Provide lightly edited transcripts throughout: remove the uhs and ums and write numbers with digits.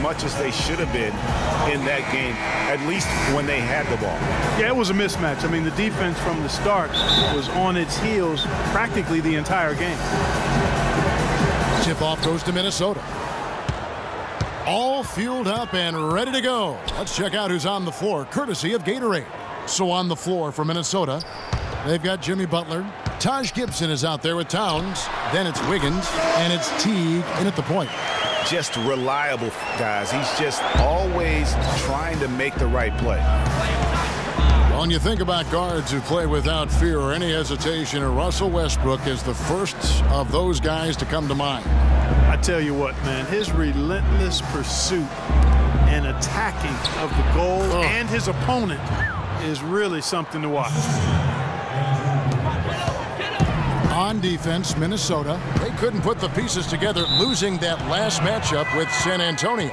much as they should have been in that game, at least when they had the ball. Yeah, it was a mismatch. I mean, the defense from the start was on its heels practically the entire game. Tip-off goes to Minnesota. All fueled up and ready to go. Let's check out who's on the floor, courtesy of Gatorade. So on the floor for Minnesota, they've got Jimmy Butler. Taj Gibson is out there with Towns. Then it's Wiggins, and it's Teague in at the point. Just reliable, guys. He's just always trying to make the right play. When you think about guards who play without fear or any hesitation, Russell Westbrook is the first of those guys to come to mind. I tell you what, man, his relentless pursuit and attacking of the goal and his opponent is really something to watch. On defense, Minnesota, they couldn't put the pieces together, losing that last matchup with San Antonio.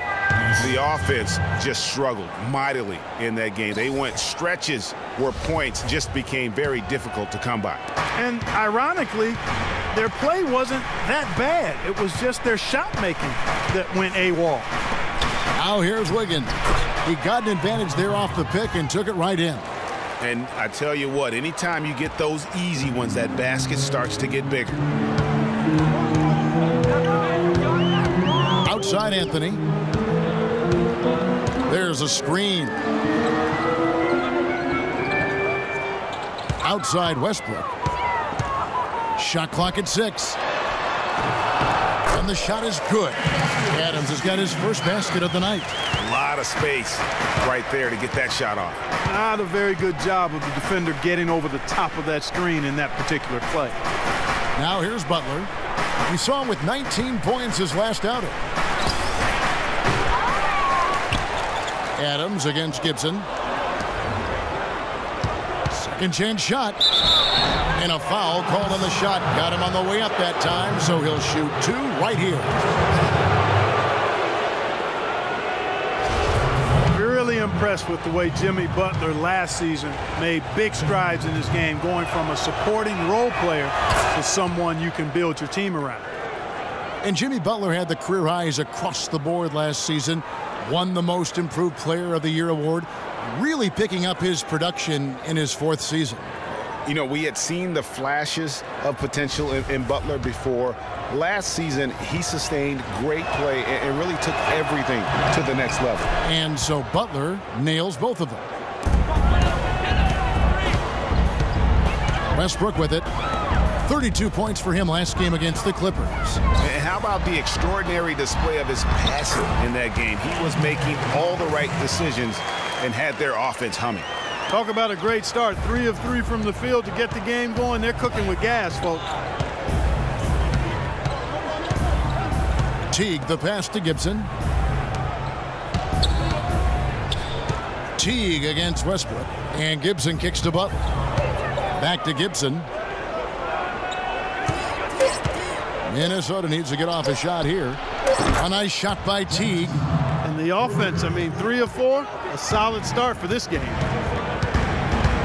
The offense just struggled mightily in that game. They went stretches where points just became very difficult to come by. And ironically, their play wasn't that bad. It was just their shot making that went AWOL. Now here's Wiggins. He got an advantage there off the pick and took it right in. And I tell you what, anytime you get those easy ones, that basket starts to get bigger. Outside Anthony. There's a screen. Outside Westbrook. Shot clock at 6. And the shot is good. Adams has got his first basket of the night. A lot of space right there to get that shot off. Not a very good job of the defender getting over the top of that screen in that particular play. Now here's Butler. We saw him with 19 points his last outing. Adams against Gibson. Second chance shot. And a foul called on the shot. Got him on the way up that time, so he'll shoot 2 right here. Really impressed with the way Jimmy Butler last season made big strides in his game, going from a supporting role player to someone you can build your team around. And Jimmy Butler had the career highs across the board last season. Won the Most Improved Player of the Year award, really picking up his production in his 4th season. You know, we had seen the flashes of potential in Butler before. Last season, he sustained great play and really took everything to the next level. And so Butler nails both of them. Westbrook with it. 32 points for him last game against the Clippers. And how about the extraordinary display of his passing in that game? He was making all the right decisions and had their offense humming. Talk about a great start. 3 of 3 from the field to get the game going. They're cooking with gas, folks. Teague, the pass to Gibson. Teague against Westbrook. And Gibson kicks to Butler. Back to Gibson. Minnesota needs to get off a shot here. A nice shot by Teague. And the offense, I mean, 3 of 4, a solid start for this game.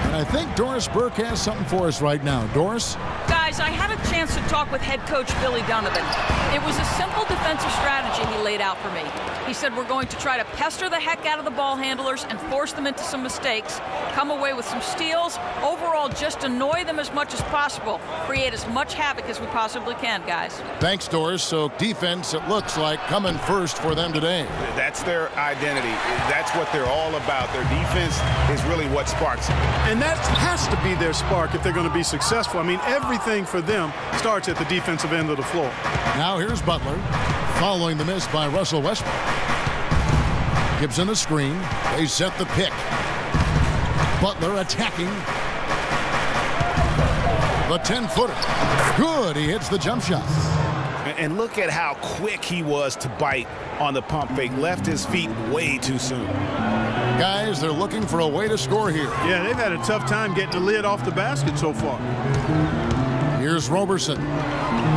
And I think Doris Burke has something for us right now. Doris? Guys, I had a chance to talk with head coach Billy Donovan. It was a simple defensive strategy he laid out for me. He said we're going to try to pester the heck out of the ball handlers and force them into some mistakes, come away with some steals, overall just annoy them as much as possible, create as much havoc as we possibly can, guys. Thanks, Doris. So defense, it looks like, coming first for them today. That's their identity. That's what they're all about. Their defense is really what sparks it. And that has to be their spark if they're going to be successful. I mean, everything for them starts at the defensive end of the floor. Now here's Butler, following the miss by Russell Westbrook. Gibson the screen. They set the pick. Butler attacking. The 10-footer. Good. He hits the jump shot. And look at how quick he was to bite on the pump fake. Left his feet way too soon. Guys, they're looking for a way to score here. Yeah, they've had a tough time getting the lid off the basket so far. Here's Roberson.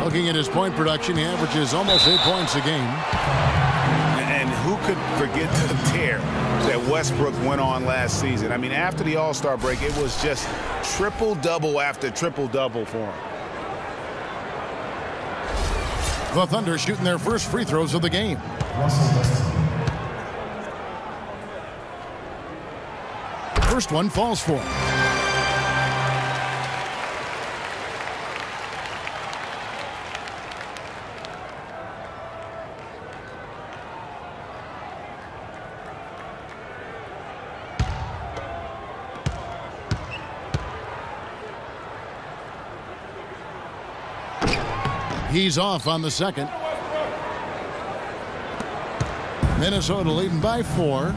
Looking at his point production, he averages almost 8 points a game. And who could forget the tear that Westbrook went on last season? I mean, after the All-Star break, it was just triple-double after triple-double for him. The Thunder shooting their first free throws of the game. first one falls for him. He's off on the second. Minnesota leading by 4.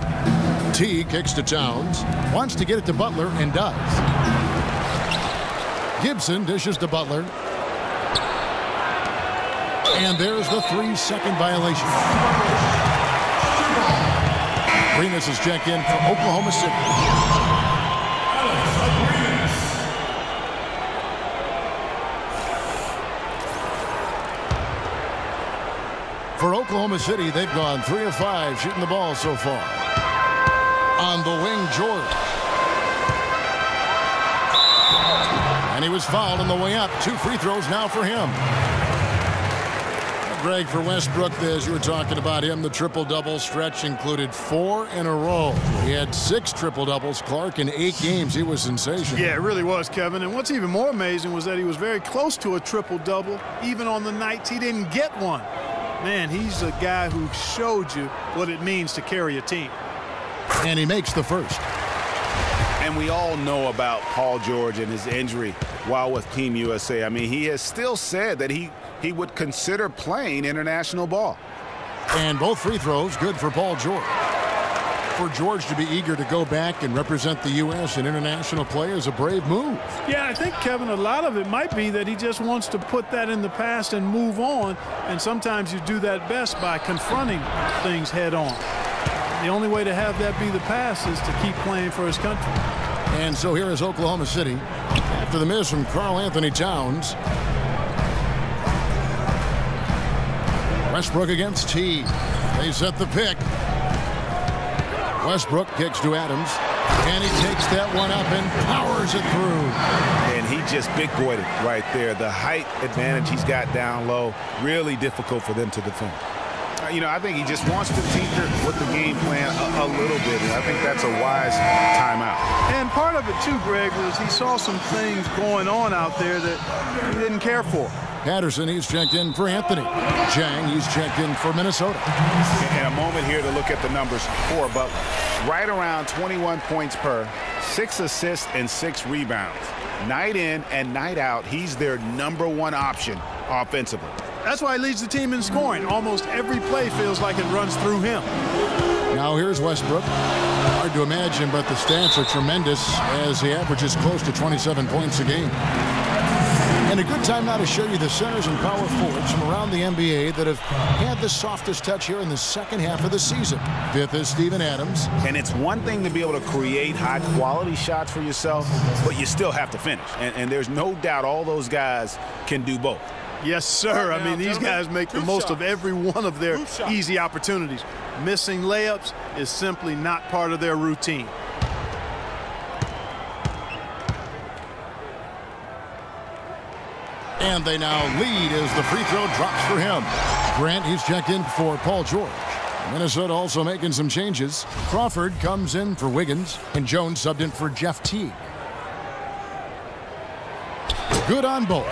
T kicks to Towns. Wants to get it to Butler and does. Gibson dishes to Butler. And there's the 3-second violation. Arenas is checked in for Oklahoma City. For Oklahoma City, they've gone 3 of 5 shooting the ball so far. On the wing, George. And he was fouled on the way up. 2 free throws now for him. Greg, for Westbrook, as you were talking about him, the triple-double stretch included 4 in a row. He had 6 triple-doubles, Clark, in 8 games. He was sensational. Yeah, it really was, Kevin. And what's even more amazing was that he was very close to a triple-double, even on the nights he didn't get one. Man, he's a guy who showed you what it means to carry a team. And he makes the first. And we all know about Paul George and his injury while with Team USA. I mean, he has still said that he would consider playing international ball. And both free throws good for Paul George. For George to be eager to go back and represent the U.S. in international play is a brave move. Yeah, I think, Kevin, a lot of it might be that he just wants to put that in the past and move on. And sometimes you do that best by confronting things head on. The only way to have that be the past is to keep playing for his country. And so here is Oklahoma City after the miss from Karl Anthony Towns. Westbrook against T. They set the pick. Westbrook kicks to Adams, and he takes that one up and powers it through. And he just big-boyed it right there. The height advantage he's got down low, really difficult for them to defend. You know, I think he just wants to tinker with the game plan a little bit, and I think that's a wise timeout. And part of it, too, Greg, was he saw some things going on out there that he didn't care for. Patterson, he's checked in for Anthony. Jang, he's checked in for Minnesota. And a moment here to look at the numbers for Butler. Right around 21 points per, 6 assists and 6 rebounds. Night in and night out, he's their #1 option offensively. That's why he leads the team in scoring. Almost every play feels like it runs through him. Now here's Westbrook. Hard to imagine, but the stats are tremendous as he averages close to 27 points a game. And a good time now to show you the centers and power forwards from around the NBA that have had the softest touch here in the second half of the season. 5th is Steven Adams. And it's one thing to be able to create high-quality shots for yourself, but you still have to finish. And there's no doubt all those guys can do both. Yes, sir. I mean, these guys make the most of every one of their easy opportunities. Missing layups is simply not part of their routine. And they now lead as the free throw drops for him. Grant, he's checked in for Paul George. Minnesota also making some changes. Crawford comes in for Wiggins, and Jones subbed in for Jeff Teague. Good on both.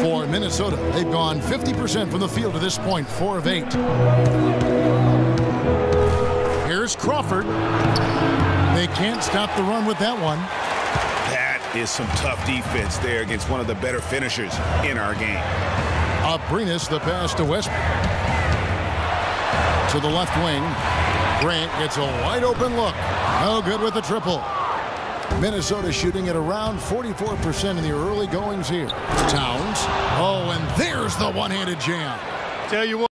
For Minnesota, they've gone 50% from the field to this point, 4 of 8. Here's Crawford. They can't stop the run with that one. That is some tough defense there against one of the better finishers in our game. Arenas the pass to Westbrook. To the left wing. Grant gets a wide open look. No good with the triple. Minnesota shooting at around 44% in the early goings here. Towns. Oh, and there's the one-handed jam. Tell you what.